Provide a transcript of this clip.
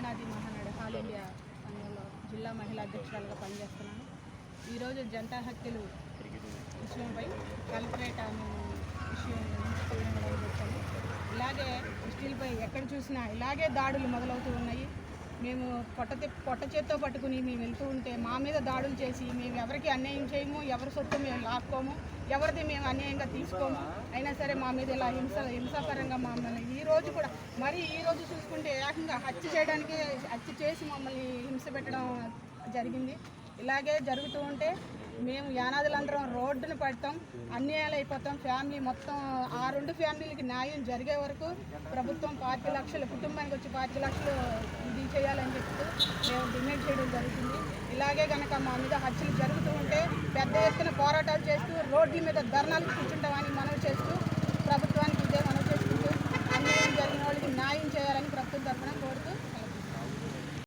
Yanadi Mahanadu all India సంఘంలో జిల్లా మహిళా అధ్యక్షురాలుగా పనిచేస్తున్నాను. ఈరోజు జంటా హక్కులు విషయంపై కలెక్టరేట్ విషయం వచ్చాము. ఇలాగే ఎస్టీలపై ఎక్కడ చూసినా ఇలాగే దాడులు మొదలవుతూ ఉన్నాయి. మేము పొట్ట చేత్తో పట్టుకుని మేము వెళ్తూ ఉంటే మా మీద దాడులు చేసి మేము ఎవరికి అన్యాయం చేయము, ఎవరి సొత్తు మేము లాక్కోము, ఎవరిది మేము అన్యాయంగా తీసుకోము. అయినా సరే మా మీద ఇలా హింసాపరంగా మమ్మల్ని ఈరోజు కూడా ఈరోజు చూసుకుంటే ఏకంగా హత్య చేసి మమ్మల్ని హింస పెట్టడం జరిగింది. ఇలాగే జరుగుతూ ఉంటే మేము యానాదులందరం రోడ్డును పడతాం, అన్యాయాలు అయిపోతాం. ఫ్యామిలీ మొత్తం ఆ 2 ఫ్యామిలీలకి న్యాయం జరిగే వరకు ప్రభుత్వం 5 లక్షలు కుటుంబానికి వచ్చి 5 లక్షలు ఇది చేయాలని చెప్తూ మేము డిమాండ్ చేయడం జరుగుతుంది. ఇలాగే కనుక మా మీద హత్యలు జరుగుతూ ఉంటే పెద్ద ఎత్తున పోరాటాలు చేస్తూ రోడ్ల మీద ధర్నాలు కూర్చుంటామని మనవి చేస్తూ ప్రభుత్వానికి ఇదే మనవి చేసుకుంటూ అన్యాయం జరిగిన వాళ్ళకి న్యాయం చేయాలని ప్రభుత్వం